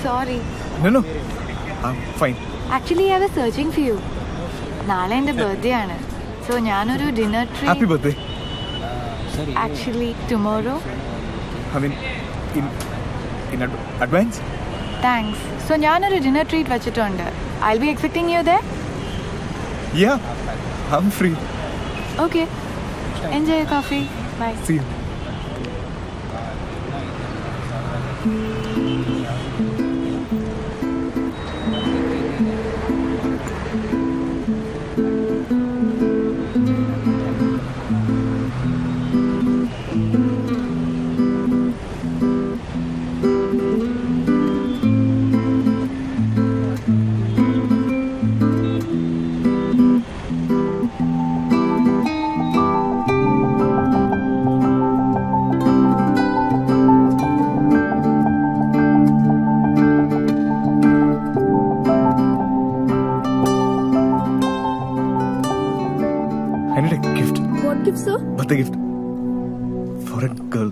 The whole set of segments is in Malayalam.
sorry. No. I'm fine. Actually, I was searching for you. നാളെ എൻ്റെ ബർത്ത്ഡേ ആണ്. So ഞാനൊരു dinner treat. Happy birthday. Actually, tomorrow. I mean, in advance? Thanks. So ഞാനൊരു ഡിന്നർ ട്രീറ്റ് വെച്ചിട്ടുണ്ട്. I'll be expecting you there. Yeah, I'm free. Okay. Enjoy your coffee. Bye. See you. I need a gift. What gift, sir? Birthday gift. For a girl.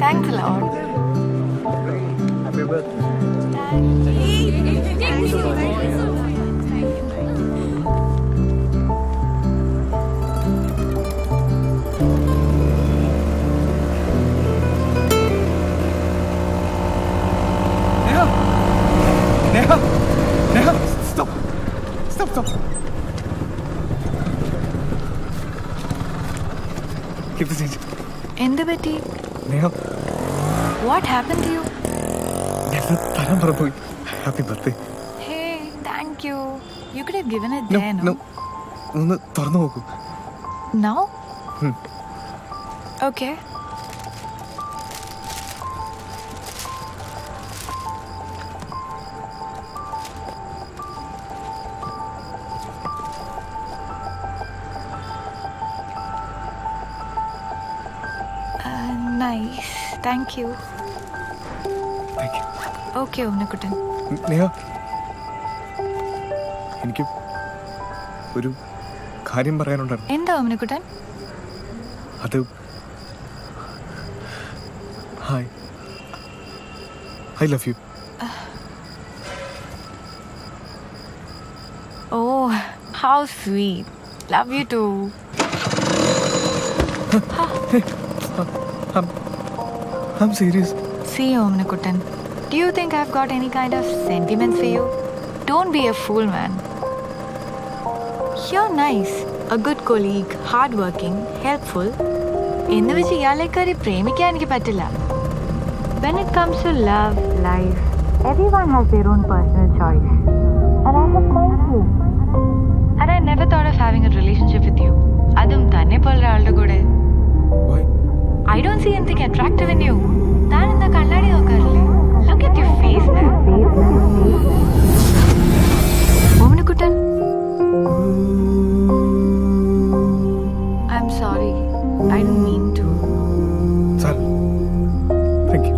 Thanks a lot. Happy birthday. Neha, stop. Keep the change. എന്ത് പറ്റി? Neha, What happened to you? ഞാൻ തരാൻ മറന്നുപോയി. Happy birthday. Hey, thank you. You could have given it No, then. no. ഒന്ന് തുറന്നു നോക്കൂ. Now? Okay. Nice. Thank you. Thank you. Okay, Unnikuttan. Neha, എനിക്ക് ഒരു കാര്യം പറയാനുണ്ടായിരുന്നു. എന്താ ഉണ്ണിക്കുട്ടൻ? അത് hi, I love you. Oh, how sweet. Love you too. I'm serious. See you, Unnikuttan. Do you think I've got any kind of sentiments for you? Don't be a fool, man. You're nice, a good colleague, hardworking, helpful. എന്ന് വെച്ച് ഇയാളെ കയറി പ്രേമിക്കാൻ എനിക്ക് പറ്റില്ല. When it comes to love, life, everyone has their own personal choice. And I have thanked you. And I never thought of having a relationship with you. അതും തന്നെ പോലെ ആളുടെ കൂടെ. Why? I don't see anything attractive in you. താൻ എന്താ കണ്ണാടി നോക്കാറില്ലേ? Look at your face now. Omanakuttan. I'm sorry. I didn't mean to. Sir. Thank you.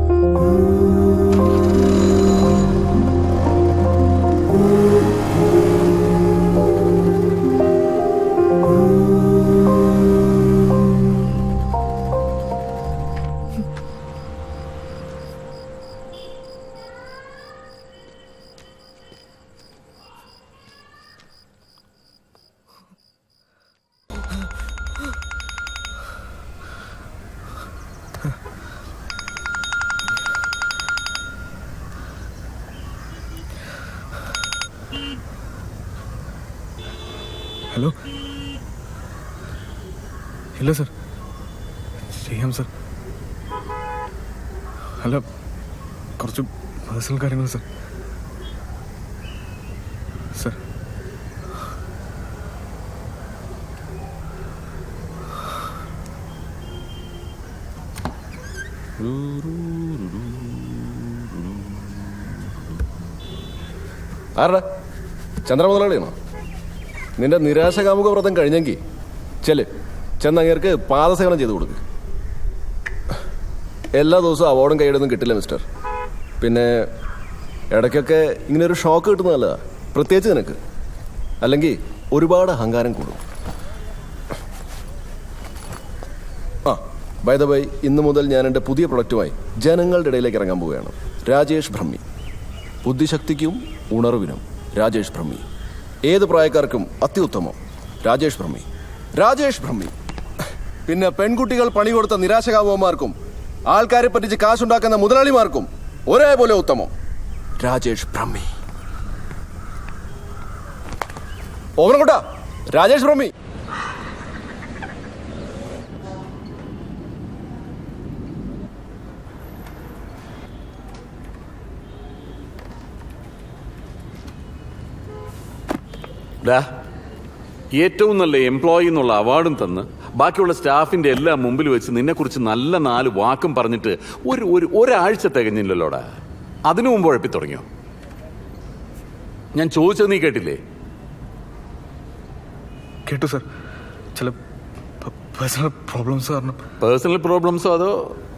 Hello ഇല്ല സർ ചെയ്യാം സർ അല്ല കുറച്ച് പേഴ്സണൽ കാര്യങ്ങൾ സർ സർ ആരുടെ ചന്ദ്രമുതലാളിയാണോ? നിന്റെ നിരാശകാമുക വ്രതം കഴിഞ്ഞെങ്കിൽ ചെന്നങ്ങേർക്ക് പാദസേവനം ചെയ്ത് കൊടുക്കുക. എല്ലാ ദിവസവും അവാർഡും കൈയിടൊന്നും കിട്ടില്ല മിസ്റ്റർ. പിന്നെ ഇടയ്ക്കൊക്കെ ഇങ്ങനെ ഒരു ഷോക്ക് കിട്ടുന്നത് നല്ലതാ, പ്രത്യേകിച്ച് നിനക്ക്. അല്ലെങ്കിൽ ഒരുപാട് അഹങ്കാരം കൂടും. ബൈ ദ ബൈ, ഇന്നു മുതൽ ഞാൻ എൻ്റെ പുതിയ പ്രൊഡക്റ്റുമായി ജനങ്ങളുടെ ഇടയിലേക്ക് ഇറങ്ങാൻ പോവുകയാണ്. രാജേഷ് ബ്രഹ്മി. ബുദ്ധിശക്തിക്കും ഉണർവിനും രാജേഷ് ബ്രഹ്മി. ഏത് പ്രായക്കാർക്കും അത്യുത്തമം രാജേഷ് ബ്രഹ്മി. രാജേഷ് ബ്രഹ്മി. പിന്നെ പെൺകുട്ടികൾ പണി കൊടുത്ത നിരാശകാമുകന്മാർക്കും ആൾക്കാരെ പറ്റിച്ച് കാശുണ്ടാക്കുന്ന മുതലാളിമാർക്കും ഒരേപോലെ ഉത്തമം രാജേഷ് ബ്രഹ്മി. ഓവനോട്ടാ രാജേഷ് ബ്രഹ്മി. ഏറ്റവും നല്ല എംപ്ലോയി എന്നുള്ള അവാർഡും തന്ന് ബാക്കിയുള്ള സ്റ്റാഫിന്റെ എല്ലാം മുമ്പിൽ വെച്ച് നിന്നെക്കുറിച്ച് നല്ല 4 വാക്കും പറഞ്ഞിട്ട് ഒരാഴ്ച തികഞ്ഞില്ലല്ലോടാ. അതിനു മുമ്പ് ഉഴപ്പി തുടങ്ങിയോ? ഞാൻ ചോദിച്ചത് നീ കേട്ടില്ലേ? കേട്ടു സർ. ചില പേഴ്സണൽ പ്രോബ്ലംസ് കാരണം. പേഴ്സണൽ പ്രോബ്ലംസോ അതോ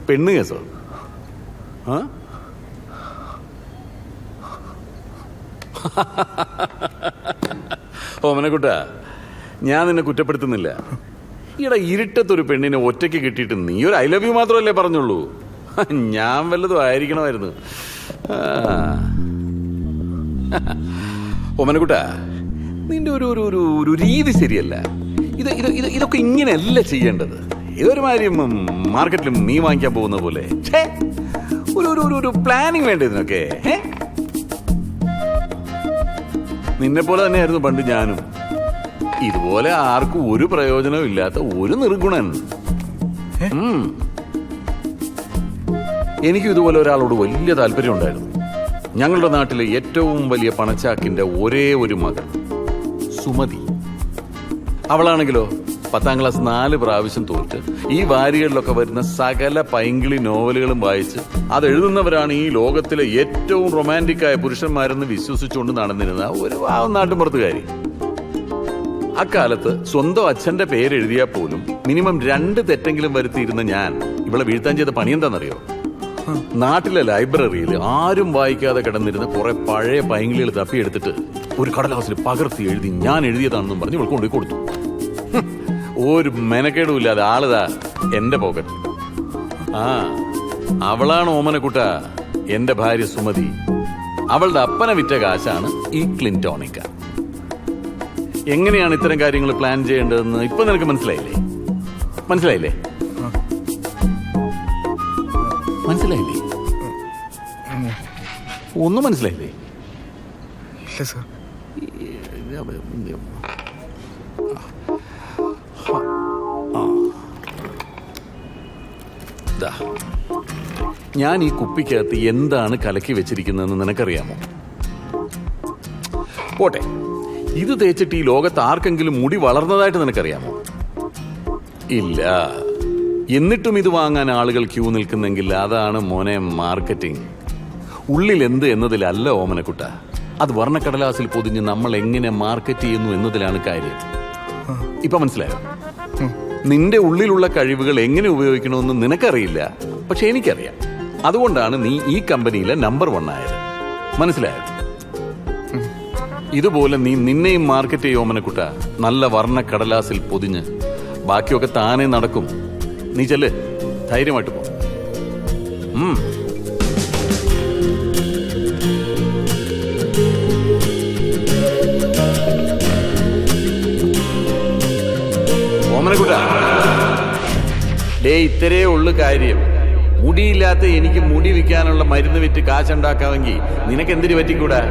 പെണ്ണ് കേസോ? ഓമനക്കുട്ട, ഞാൻ നിന്നെ കുറ്റപ്പെടുത്തുന്നില്ല. ഈടെ ഇരുട്ടത്തൊരു പെണ്ണിനെ ഒറ്റയ്ക്ക് കിട്ടിയിട്ട് നീ ഒരു ഐ ലവ് യു മാത്രമല്ലേ പറഞ്ഞുള്ളൂ. ഞാൻ വല്ലതും ആയിരിക്കണമായിരുന്നു. ഓമനക്കുട്ട, നിന്റെ ഒരു രീതി ശരിയല്ല. ഇതൊക്കെ ഇങ്ങനെയല്ല ചെയ്യേണ്ടത്. ഇതൊരു മാതിരി മാർക്കറ്റിൽ മീൻ വാങ്ങിക്കാൻ പോകുന്ന പോലെ. ഒരു പ്ലാനിങ് വേണ്ട ഇതിനൊക്കെ. നിന്നെ പോലെ തന്നെയായിരുന്നു പണ്ട് ഞാനും. ഇതുപോലെ ആർക്കും ഒരു പ്രയോജനവും ഇല്ലാത്ത ഒരു നിർഗുണൻ. എനിക്കും ഇതുപോലെ ഒരാളോട് വലിയ താല്പര്യം ഉണ്ടായിരുന്നു. ഞങ്ങളുടെ നാട്ടിലെ ഏറ്റവും വലിയ പണച്ചാക്കിന്റെ ഒരേ ഒരു മകൾ സുമതി. അവളാണെങ്കിലോ 10ാം ക്ലാസ് 4 പ്രാവശ്യം തോറ്റ് ഈ വാരികളിലൊക്കെ വരുന്ന സകല പൈങ്കിളി നോവലുകളും വായിച്ച് അതെഴുതുന്നവരാണ് ഈ ലോകത്തിലെ ഏറ്റവും റൊമാൻറ്റിക് ആയ പുരുഷന്മാരെന്ന് വിശ്വസിച്ചുകൊണ്ട് നടന്നിരുന്ന ഒരു നാട്ടുമ്പുറത്തുകാരി. അക്കാലത്ത് സ്വന്തം അച്ഛന്റെ പേരെഴുതിയാൽ പോലും മിനിമം 2 തെറ്റെങ്കിലും വരുത്തിയിരുന്ന ഞാൻ ഇവളെ വീഴ്ത്താൻ ചെയ്ത പണി എന്താണെന്നറിയോ? നാട്ടിലെ ലൈബ്രറിയിൽ ആരും വായിക്കാതെ കിടന്നിരുന്ന കുറെ പഴയ പൈങ്കിളികൾ തപ്പിയെടുത്തിട്ട് ഒരു കടലാസിൽ പകർത്തി എഴുതി ഞാൻ എഴുതിയതാണെന്നും പറഞ്ഞ് ഇവൾക്ക് കൊണ്ടുപോയി കൊടുത്തു. ഒരു മെനക്കേടും ഇല്ലാതെ ആളിതാ എന്റെ പോക്കറ്റ്. അവളാണ് ഓമനക്കുട്ട എന്റെ ഭാര്യ സുമതി. അവളുടെ അപ്പനെ വിറ്റ കാശാണ് ഈ ക്ലിൻടോണിക്ക. എങ്ങനെയാണ് ഇത്തരം കാര്യങ്ങൾ പ്ലാൻ ചെയ്യേണ്ടതെന്ന് ഇപ്പൊ നിനക്ക് മനസ്സിലായില്ലേ? മനസ്സിലായില്ലേ? ഒന്നും മനസ്സിലായില്ലേ? ഇല്ല സർ. ഞാൻ ഈ കുപ്പിക്കകത്ത് എന്താണ് കലക്കി വെച്ചിരിക്കുന്നതെന്ന് നിനക്കറിയാമോ? പോട്ടെ, ഇത് തേച്ചിട്ട് ഈ ലോകത്ത് ആർക്കെങ്കിലും മുടി വളർന്നതായിട്ട് നിനക്കറിയാമോ? ഇല്ല. എന്നിട്ടും ഇത് വാങ്ങാൻ ആളുകൾ ക്യൂ നിൽക്കുന്നെങ്കിൽ അതാണ് മോനെ മാർക്കറ്റിംഗ്. ഉള്ളിൽ എന്ത് എന്നതിലല്ല ഓമനക്കുട്ട, അത് വർണ്ണക്കടലാസിൽ പൊതിഞ്ഞ് നമ്മൾ എങ്ങനെ മാർക്കറ്റ് ചെയ്യുന്നു എന്നതിലാണ് കാര്യം. ഇപ്പൊ മനസ്സിലായോ? നിന്റെ ഉള്ളിലുള്ള കഴിവുകൾ എങ്ങനെ ഉപയോഗിക്കണമെന്ന് നിനക്കറിയില്ല, പക്ഷെ എനിക്കറിയാം. അതുകൊണ്ടാണ് നീ ഈ കമ്പനിയിലെ നമ്പർ 1 ആയത്. മനസ്സിലായോ? ഇതുപോലെ നീ നിന്നെയും മാർക്കറ്റ് ചെയ്യും ഓമനക്കുട്ട, നല്ല വർണ്ണക്കടലാസിൽ പൊതിഞ്ഞ്. ബാക്കിയൊക്കെ താനേ നടക്കും. നീ ചെല്ല്, ധൈര്യമായിട്ട് പോ. ഓമനക്കുട്ട, ഇത്രേ ഉള്ളു കാര്യം. മുടിയില്ലാത്ത എനിക്ക് മുടി വിൽക്കാനുള്ള മരുന്ന് വിറ്റ് കാശുണ്ടാക്കാമെങ്കിൽ നിനക്ക് എന്തിനു പറ്റിക്കൂടാ?